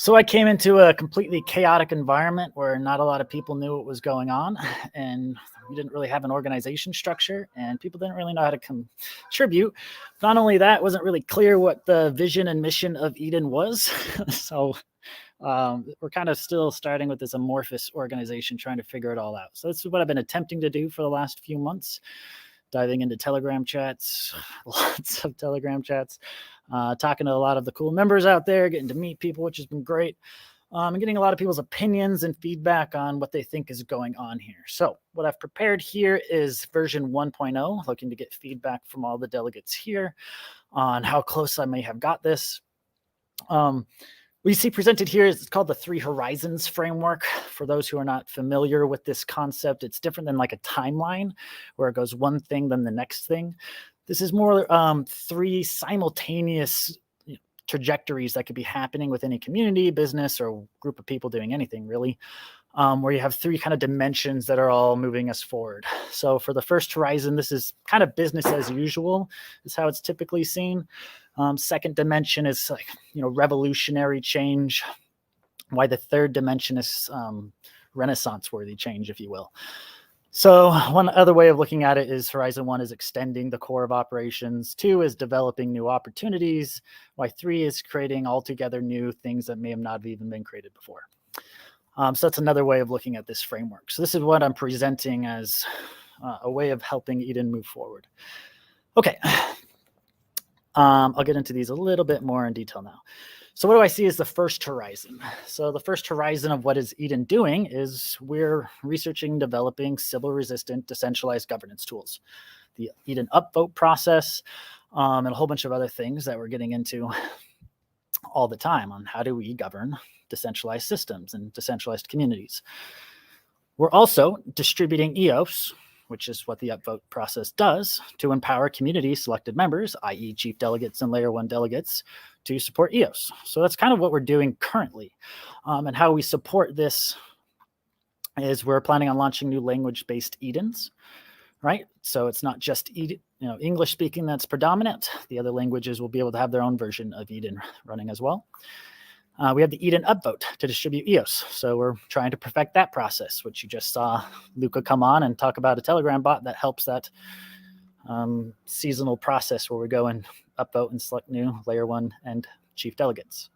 So I came into a completely chaotic environment where not a lot of people knew what was going on, and we didn't really have an organization structure, and people didn't really know how to contribute. Not only that, it wasn't really clear what the vision and mission of Eden was. So we're kind of still starting with this amorphous organization, trying to figure it all out. So this is what I've been attempting to do for the last few months, diving into Telegram chats, lots of Telegram chats, talking to a lot of the cool members out there, getting to meet people, which has been great, and getting a lot of people's opinions and feedback on what they think is going on here. So what I've prepared here is version 1.0, looking to get feedback from all the delegates here on how close I may have got this. What you see presented here is called the 3 Horizons framework. For those who are not familiar with this concept, it's different than like a timeline where it goes one thing, then the next thing. This is more 3 simultaneous trajectories that could be happening with any community, business, or group of people doing anything really, where you have 3 kind of dimensions that are all moving us forward. So for the first horizon, this is kind of business as usual, is how it's typically seen. Second dimension is like, revolutionary change. Why the third dimension is Renaissance-worthy change, if you will. So one other way of looking at it is Horizon 1 is extending the core of operations. 2 is developing new opportunities. Why 3 is creating altogether new things that may have not even been created before. So that's another way of looking at this framework. So this is what I'm presenting as a way of helping Eden move forward. Okay. I'll get into these a little bit more in detail now. So what do I see as the first horizon? So the first horizon of what is Eden doing is we're researching and developing Sybil-resistant decentralized governance tools. The Eden upvote process, and a whole bunch of other things that we're getting into all the time on how do we govern decentralized systems and decentralized communities. We're also distributing EOS, which is what the upvote process does, to empower community selected members, i.e. chief delegates and layer 1 delegates, to support EOS. So that's kind of what we're doing currently. And how we support this is we're planning on launching new language-based Edens, right? So it's not just English speaking that's predominant. The other languages will be able to have their own version of Eden running as well. We have the Eden upvote to distribute EOS. So we're trying to perfect that process, which you just saw Luca come on and talk about a Telegram bot that helps that seasonal process where we go and upvote and select new layer 1 and chief delegates.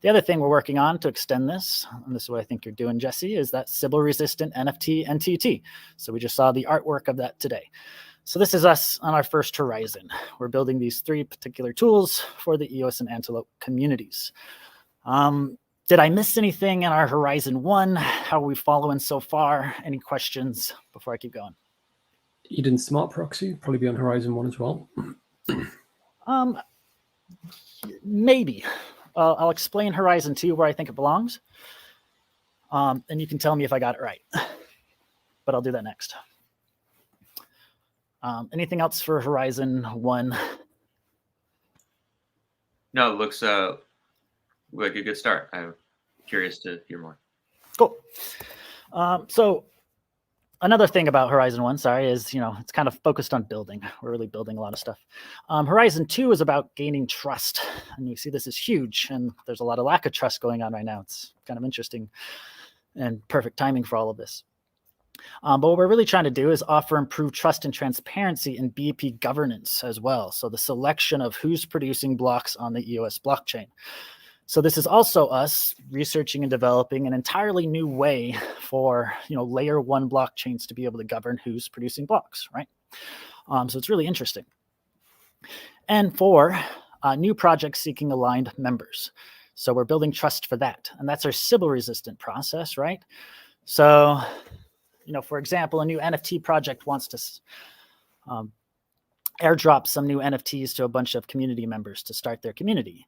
The other thing we're working on to extend this, and this is what I think you're doing, Jesse, is that Sybil-resistant NFT NTT. So we just saw the artwork of that today. So this is us on our first horizon. We're building these 3 particular tools for the EOS and Antelope communities. Did I miss anything in our Horizon 1? How are we following so far? Any questions before I keep going? Eden Smart Proxy, probably be on Horizon 1 as well. Maybe. I'll explain Horizon 2 where I think it belongs. And you can tell me if I got it right. But I'll do that next. Anything else for Horizon 1? No, it looks like a good start. I'm curious to hear more. Cool. So another thing about Horizon 1, is, it's kind of focused on building. We're really building a lot of stuff. Horizon 2 is about gaining trust. And you see this is huge, and there's a lot of lack of trust going on right now. It's kind of interesting and perfect timing for all of this. But what we're really trying to do is offer improved trust and transparency in BEP governance as well. So the selection of who's producing blocks on the EOS blockchain. So this is also us researching and developing an entirely new way for layer 1 blockchains to be able to govern who's producing blocks, right? So it's really interesting. And for new projects seeking aligned members. So we're building trust for that. And that's our Sybil-resistant process, right? So for example, a new NFT project wants to airdrop some new NFTs to a bunch of community members to start their community.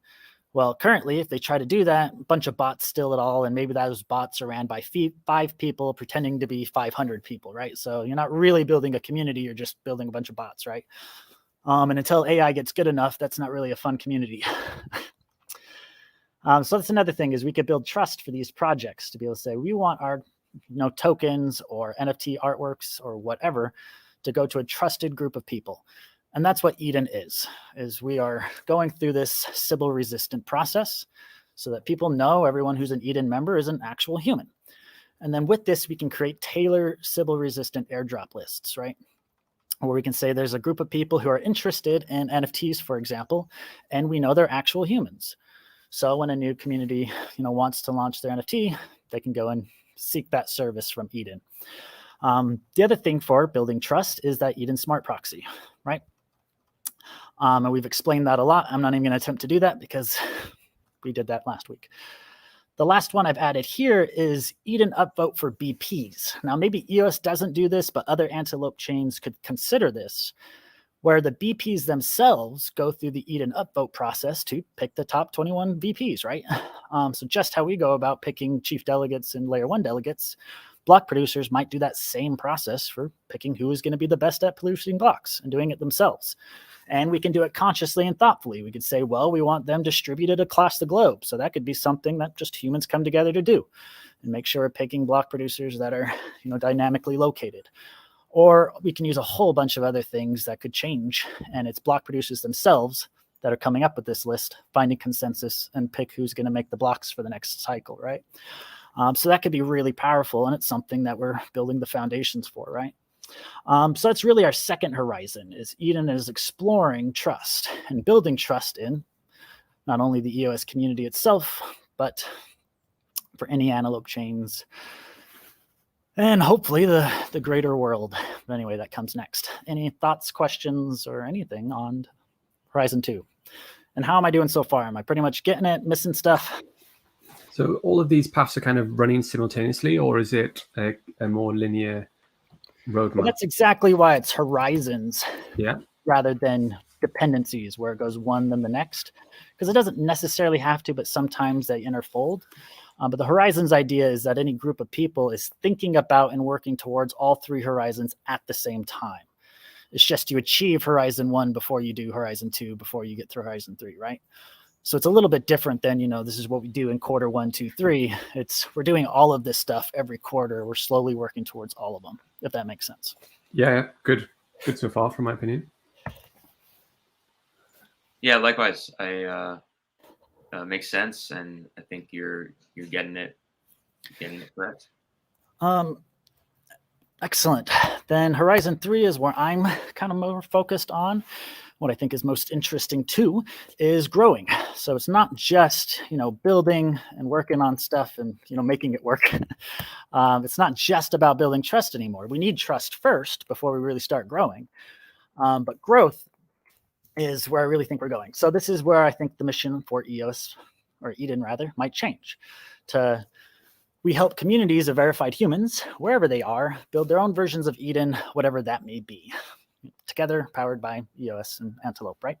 Well, currently, if they try to do that, a bunch of bots steal it all, and maybe those bots are ran by 5 people pretending to be 500 people, right? So you're not really building a community, you're just building a bunch of bots, right? And until AI gets good enough, that's not really a fun community. So that's another thing, is we could build trust for these projects to be able to say, we want our tokens or NFT artworks or whatever to go to a trusted group of people. And that's what Eden is we are going through this Sybil-resistant process. so that people know everyone who's an Eden member is an actual human. And then with this, we can create Taylor Sybil-resistant airdrop lists, right? Or we can say there's a group of people who are interested in NFTs, for example, and we know they're actual humans. So when a new community, wants to launch their NFT, they can go and seek that service from Eden. The other thing for building trust is that Eden Smart Proxy, right? And we've explained that a lot. I'm not even going to attempt to do that because we did that last week. The last one I've added here is Eden upvote for BPs. Now, maybe EOS doesn't do this, but other Antelope chains could consider this, where the BPs themselves go through the Eden upvote process to pick the top 21 VPs, right? So just how we go about picking chief delegates and layer 1 delegates, block producers might do that same process for picking who is going to be the best at producing blocks and doing it themselves. And we can do it consciously and thoughtfully. We could say, well, we want them distributed across the globe. So that could be something that just humans come together to do and make sure we're picking block producers that are, dynamically located. Or we can use a whole bunch of other things that could change. And it's block producers themselves that are coming up with this list, finding consensus and pick who's going to make the blocks for the next cycle, right? So that could be really powerful. And it's something that we're building the foundations for, right? So that's really our second horizon, is Eden is exploring trust and building trust in not only the EOS community itself, but for any Antelope chains and hopefully the greater world. But anyway, that comes next. Any thoughts, questions, or anything on Horizon 2? And how am I doing so far? Am I pretty much getting it, missing stuff? So all of these paths are kind of running simultaneously, or is it a more linear roadmap? Well, that's exactly why it's horizons, Yeah, rather than dependencies where it goes one then the next, because it doesn't necessarily have to, but sometimes they interfold. But the horizons idea is that any group of people is thinking about and working towards all 3 horizons at the same time. It's just you achieve Horizon 1 before you do Horizon 2, before you get through Horizon 3, right? So it's a little bit different than, this is what we do in quarter 1, 2, 3. We're doing all of this stuff every quarter. We're slowly working towards all of them, if that makes sense. Yeah, good so far, from my opinion. Yeah, likewise. Makes sense, and I think you're getting it correct. Excellent. Then Horizon 3 is where I'm kind of more focused on. What I think is most interesting too is growing. So it's not just, building and working on stuff and, making it work. It's not just about building trust anymore. We need trust first before we really start growing. But growth is where I really think we're going. So this is where I think the mission for EOS, or Eden rather, might change. We help communities of verified humans, wherever they are, build their own versions of Eden, whatever that may be. Together, powered by EOS and Antelope, right?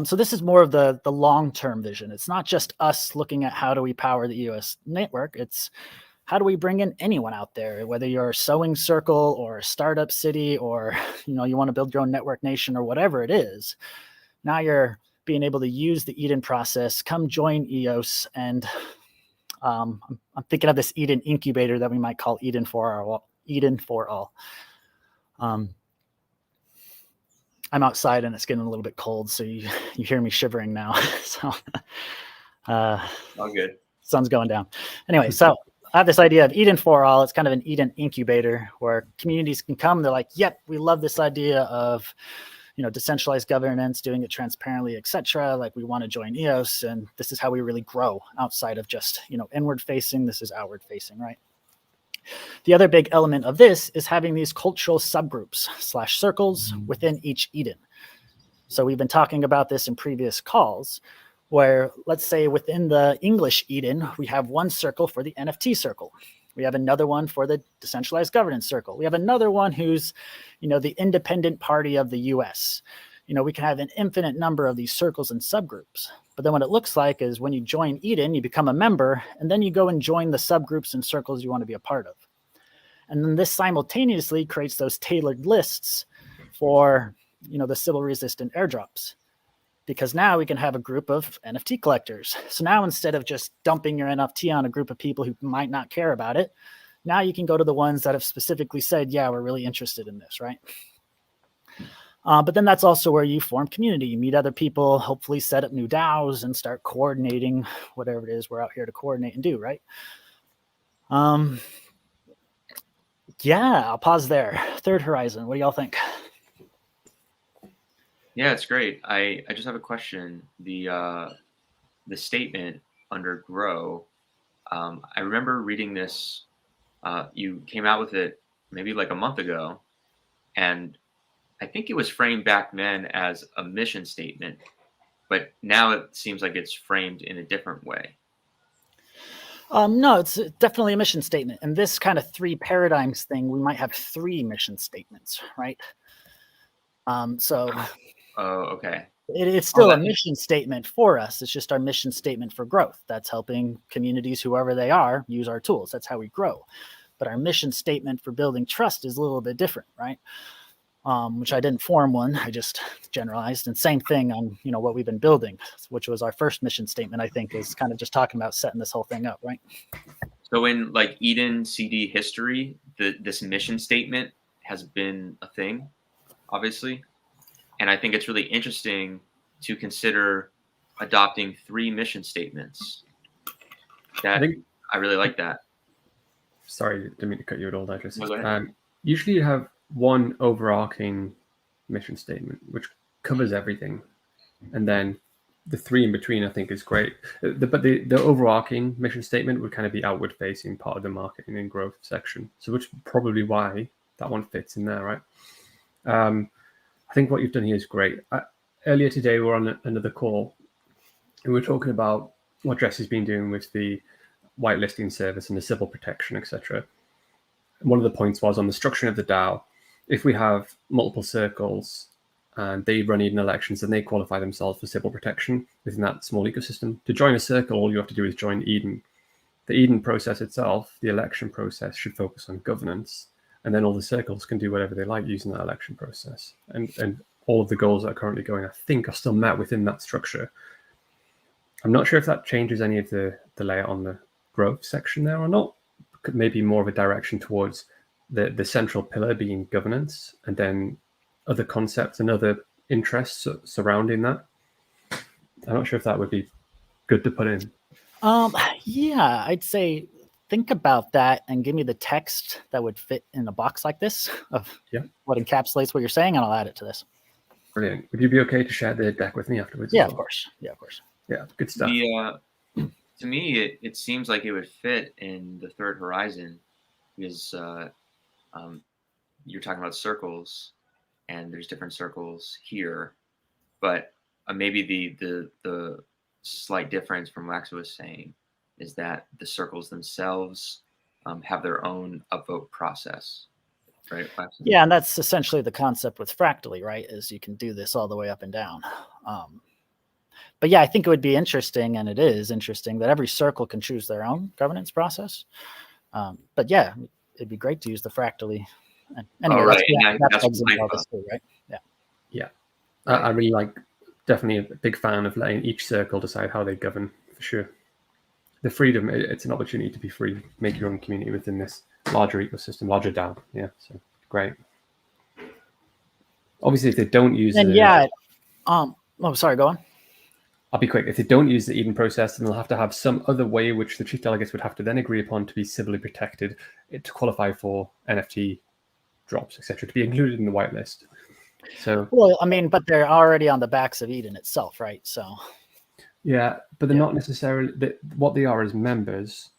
So this is more of the long-term vision. It's not just us looking at how do we power the EOS network. It's how do we bring in anyone out there, whether you're a sewing circle or a startup city, or you want to build your own network nation or whatever it is. Now you're being able to use the Eden process. Come join EOS, and I'm thinking of this Eden incubator that we might call Eden for all. Eden for all. I'm outside and it's getting a little bit cold, so you hear me shivering now. So All good. Sun's going down. Anyway, so I have this idea of Eden for all. It's kind of an Eden incubator where communities can come. They're like, yep, we love this idea of decentralized governance, doing it transparently, etc. Like, we want to join EOS, and this is how we really grow outside of just inward facing. This is outward facing, right? The other big element of this is having these cultural subgroups / circles within each Eden. So we've been talking about this in previous calls, where let's say within the English Eden, we have one circle for the NFT circle. We have another one for the decentralized governance circle. We have another one who's, the independent party of the US. We can have an infinite number of these circles and subgroups. But then what it looks like is when you join Eden, you become a member, and then you go and join the subgroups and circles you want to be a part of. And then this simultaneously creates those tailored lists for, the Sybil-resistant airdrops. Because now we can have a group of NFT collectors. So now instead of just dumping your NFT on a group of people who might not care about it, now you can go to the ones that have specifically said, yeah, we're really interested in this, right? But then that's also where you form community. You meet other people, hopefully set up new DAOs and start coordinating whatever it is we're out here to coordinate and do, right? Yeah, I'll pause there. Third Horizon, what do y'all think? Yeah, it's great. I just have a question. The statement under grow, I remember reading this. You came out with it maybe like a month ago, and I think it was framed back then as a mission statement, but now it seems like it's framed in a different way. No, it's definitely a mission statement. And this kind of 3 paradigms thing, we might have 3 mission statements, right? So Oh, okay. it's still a mission statement for us. It's just our mission statement for growth. That's helping communities, whoever they are, use our tools. That's how we grow. But our mission statement for building trust is a little bit different, right? Which I didn't form one. I just generalized. And same thing on, what we've been building, which was our first mission statement, I think, is kind of just talking about setting this whole thing up, right? So in like Eden CD history, this mission statement has been a thing, obviously. And I think it's really interesting to consider adopting 3 mission statements. I really like that. Sorry, didn't mean to cut you at all, Idris. No, go ahead. Usually you have one overarching mission statement, which covers everything. And then the 3 in between, I think, is great. But the overarching mission statement would kind of be outward facing, part of the marketing and growth section. So which is probably why that one fits in there, right? I think what you've done here is great. Earlier today, we were on another call, and we were talking about what Jesse's been doing with the whitelisting service and the civil protection, etc. One of the points was on the structuring of the DAO. If we have multiple circles and they run Eden elections and they qualify themselves for civil protection within that small ecosystem, to join a circle, all you have to do is join Eden. The Eden process itself, the election process, should focus on governance. And then all the circles can do whatever they like using that election process. And all of the goals that are currently going, I think, are still met within that structure. I'm not sure if that changes any of the layout on the growth section there or not. Maybe more of a direction towards the central pillar being governance, and then other concepts and other interests surrounding that. I'm not sure if that would be good to put in. Yeah, I'd say think about that and give me the text that would fit in a box like this of what encapsulates what you're saying, and I'll add it to this. Brilliant. Would you be okay to share the deck with me afterwards? Yeah, of course. Yeah, of course. Yeah, good stuff. To me, it seems like it would fit in the Third Horizon because you're talking about circles, and there's different circles here, but maybe the slight difference from Wax was saying is that the circles themselves have their own upvote process, right? Wax? Yeah, and that's essentially the concept with Fractally, right? Is you can do this all the way up and down. But yeah, I think it would be interesting, and it is interesting, that every circle can choose their own governance process. But yeah, it'd be great to use the Fractally. Anyway, right. That's all this too, right? Yeah. Yeah. I really like, definitely a big fan of letting each circle decide how they govern, for sure. The freedom, it's an opportunity to be free, make your own community within this larger ecosystem, larger DAO. Yeah, so great. Obviously, if they don't use sorry, go on. I'll be quick. If they don't use the Eden process, then they'll have to have some other way which the chief delegates would have to then agree upon to be civilly protected, to qualify for NFT drops, etc., to be included in the whitelist. So, well, I mean, but they're already on the backs of Eden itself, right? So, yeah, but they're not necessarily what they are as members.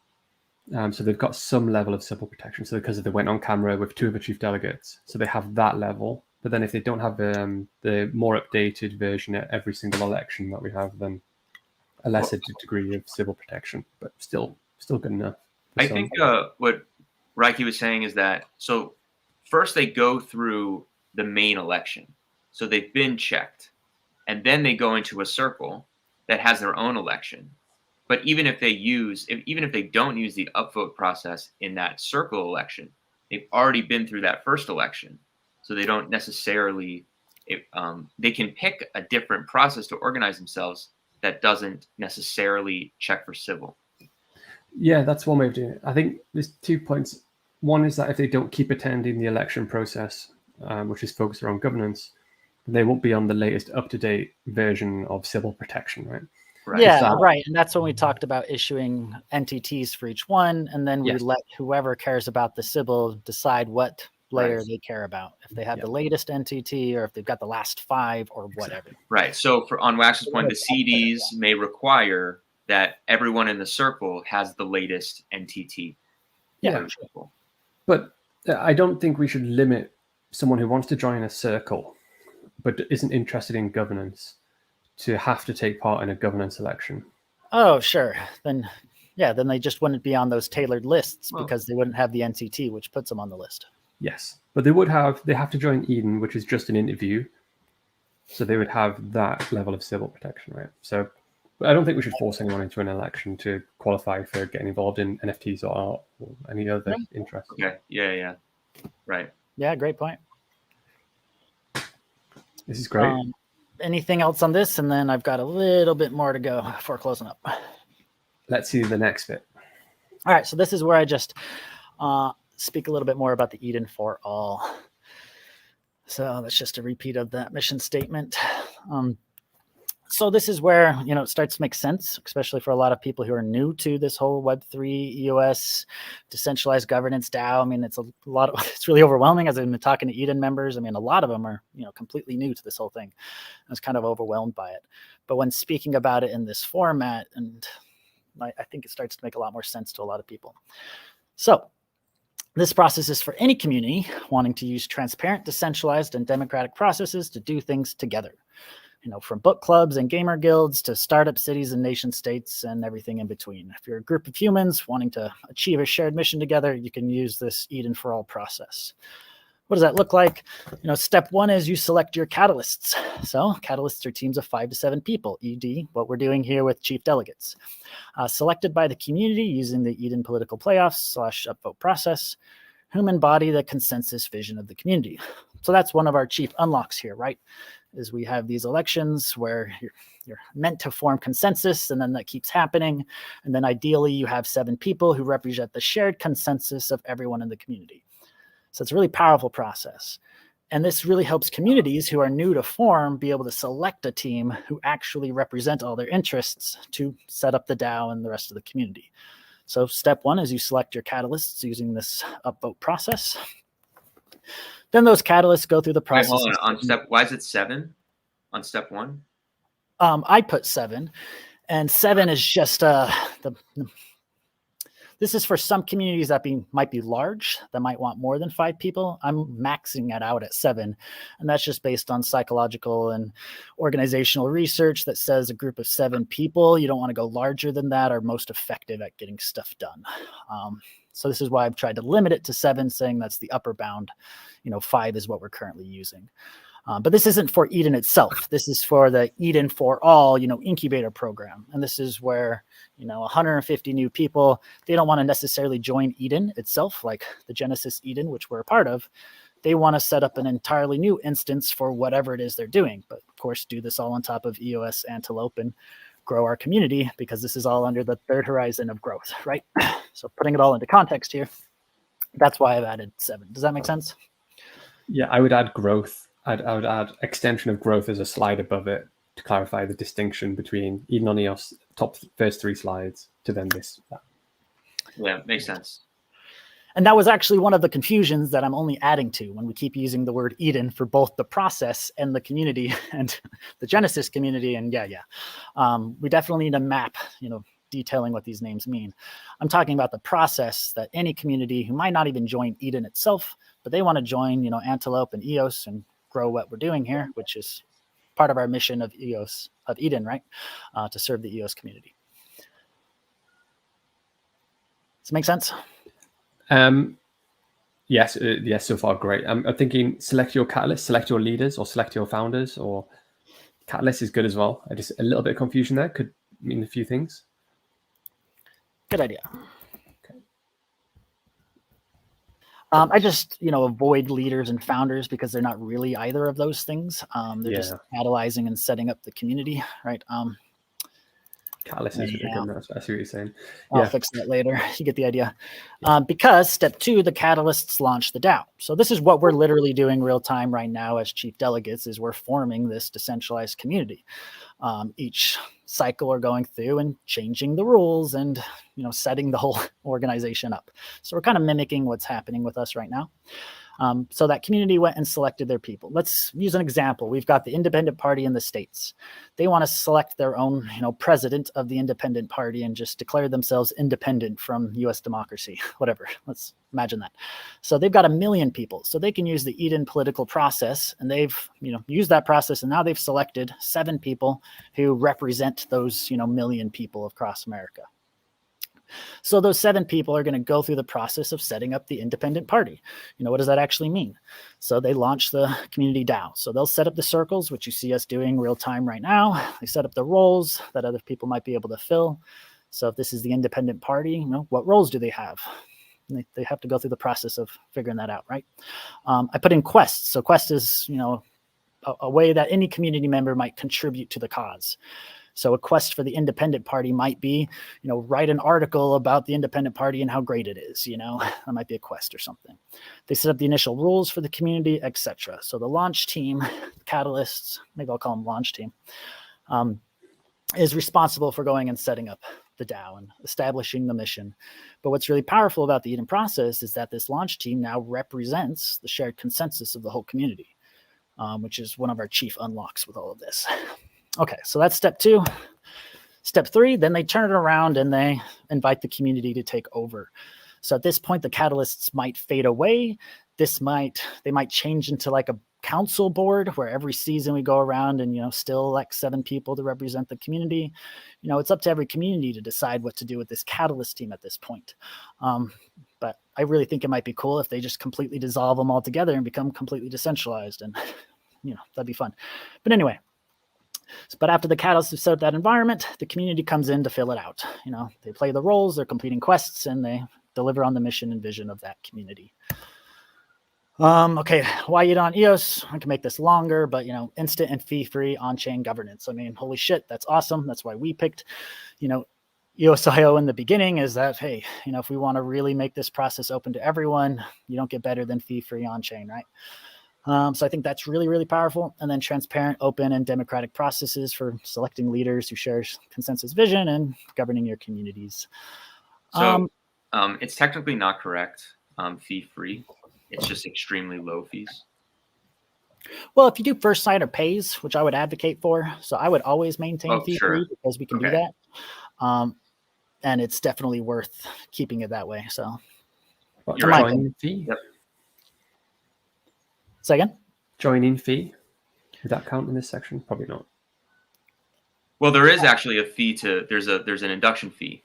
So they've got some level of civil protection. So because they went on camera with 2 of the chief delegates, so they have that level. But then if they don't have the more updated version at every single election that we have, then a lesser degree of civil protection, but still good enough. I think what Reiki was saying is that, so first they go through the main election. So they've been checked. And then they go into a circle that has their own election. But even if they don't use the upvote process in that circle election, they've already been through that first election. So they don't necessarily, they can pick a different process to organize themselves that doesn't necessarily check for civil. Yeah, that's one way of doing it. I think there's 2 points. One is that if they don't keep attending the election process, which is focused around governance, They won't be on the latest up-to-date version of civil protection, right? Right. Yeah, that- right. And that's when we talked about issuing NTTs for each one. And then we Yes. let whoever cares about the civil decide what layer Right. they care about. If they have Yeah. the latest NTT or if they've got the last 5 or whatever. Right. So on Wax's point, the CDs may require that everyone in the circle has the latest NTT. Yeah. For example. But I don't think we should limit someone who wants to join a circle but isn't interested in governance to have to take part in a governance election. Oh, sure. Then they just wouldn't be on those tailored lists Well- because they wouldn't have the NTT, which puts them on the list. Yes, but they have to join Eden, which is just an interview. So they would have that level of civil protection, right? So I don't think we should force anyone into an election to qualify for getting involved in NFTs or art or any other interest. Okay. Yeah. Right. Yeah, great point. This is great. Anything else on this? And then I've got a little bit more to go before closing up. Let's see the next bit. All right, so this is where I just speak a little bit more about the Eden for All. So that's just a repeat of that mission statement. So this is where, it starts to make sense, especially for a lot of people who are new to this whole Web3, EOS, decentralized governance, DAO. I mean, it's it's really overwhelming as I've been talking to Eden members. I mean, a lot of them are, completely new to this whole thing. I was kind of overwhelmed by it. But when speaking about it in this format, and I think it starts to make a lot more sense to a lot of people. So this process is for any community wanting to use transparent, decentralized, and democratic processes to do things together. From book clubs and gamer guilds to startup cities and nation states and everything in between. If you're a group of humans wanting to achieve a shared mission together, you can use this Eden for All process. What does that look like? Step 1 is you select your catalysts. So catalysts are teams of 5 to 7 people, ED, what we're doing here with chief delegates. Selected by the community using the Eden political playoffs / upvote process, whom embody the consensus vision of the community. So that's one of our chief unlocks here, right? Is we have these elections where you're meant to form consensus, and then that keeps happening. And then ideally you have 7 people who represent the shared consensus of everyone in the community. So it's a really powerful process. And this really helps communities who are new to form be able to select a team who actually represent all their interests to set up the DAO and the rest of the community. So step 1 is you select your catalysts using this upvote process. Then those catalysts go through the process. Wait, hold on. On step, why is it 7 on step 1? I put 7, and 7 is just this is for some communities that might be large, that might want more than 5 people. I'm maxing it out at 7, and that's just based on psychological and organizational research that says a group of 7 people, you don't want to go larger than that, are most effective at getting stuff done. So this is why I've tried to limit it to 7, saying that's the upper bound. 5 is what we're currently using. But this isn't for Eden itself. This is for the Eden for All, incubator program. And this is where, 150 new people, they don't want to necessarily join Eden itself, like the Genesis Eden, which we're a part of. They want to set up an entirely new instance for whatever it is they're doing. But of course, do this all on top of EOS Antelope and grow our community, because this is all under the third horizon of growth, right? So putting it all into context here, that's why I've added 7. Does that make sense? Yeah, I would add growth. I would add extension of growth as a slide above it to clarify the distinction between Eden on EOS, first 3 slides, to then this. Yeah, makes sense. And that was actually one of the confusions that I'm only adding to when we keep using the word Eden for both the process and the community and the Genesis community. And we definitely need a map, detailing what these names mean. I'm talking about the process that any community who might not even join Eden itself, but they want to join, Antelope and EOS and grow what we're doing here, which is part of our mission of EOS, of Eden, right? To serve the EOS community. Does it make sense? Yes, so far great. I'm thinking select your catalyst, select your leaders, or select your founders, or catalyst is good as well. I just a little bit of confusion there, could mean a few things. Good idea. Okay. I just, avoid leaders and founders because they're not really either of those things. They're just catalyzing and setting up the community, right? Catalyst is really good. I see what you're saying. I'll fix that later. You get the idea. Because step 2, the catalysts launch the DAO. So this is what we're literally doing real time right now as chief delegates, is we're forming this decentralized community. Each cycle we're going through and changing the rules and, setting the whole organization up. So we're kind of mimicking what's happening with us right now. So that community went and selected their people. Let's use an example. We've got the Independent Party in the States. They want to select their own, president of the Independent Party and just declare themselves independent from U.S. democracy, whatever. Let's imagine that. So they've got 1 million people. So they can use the Eden political process, and they've, used that process, and now they've selected 7 people who represent those, 1 million people across America. So those 7 people are going to go through the process of setting up the independent party. What does that actually mean? So they launch the community DAO. So they'll set up the circles, which you see us doing real time right now. They set up the roles that other people might be able to fill. So if this is the independent party, what roles do they have? They have to go through the process of figuring that out, right? I put in quests. So quest is, a way that any community member might contribute to the cause. So a quest for the independent party might be, write an article about the independent party and how great it is. That might be a quest or something. They set up the initial rules for the community, etc. So the launch team, catalysts, maybe I'll call them launch team, is responsible for going and setting up the DAO and establishing the mission. But what's really powerful about the Eden process is that this launch team now represents the shared consensus of the whole community, which is one of our chief unlocks with all of this. Okay, so that's step 2. Step 3, then they turn it around and they invite the community to take over. So at this point, the catalysts might fade away. They might change into like a council board where every season we go around and, still elect 7 people to represent the community. It's up to every community to decide what to do with this catalyst team at this point. But I really think it might be cool if they just completely dissolve them all together and become completely decentralized, and, that'd be fun. But anyway. But after the catalysts have set up that environment, the community comes in to fill it out. They play the roles, they're completing quests, and they deliver on the mission and vision of that community. Okay, why ETH on EOS? I can make this longer, but instant and fee-free on-chain governance. I mean, holy shit, that's awesome. That's why we picked, EOS.io in the beginning, is that, hey, if we want to really make this process open to everyone, you don't get better than fee-free on-chain, right? So I think that's really, really powerful. And then transparent, open, and democratic processes for selecting leaders who share consensus vision and governing your communities. So it's technically not correct, fee-free. It's just extremely low fees. Well, if you do first sign or pays, which I would advocate for, so I would always maintain fee-free because we can do that. And it's definitely worth keeping it that way. So joining fee? Yep. Say again? Joining fee? Would that count in this section? Probably not. Well, there is actually a fee there's an induction fee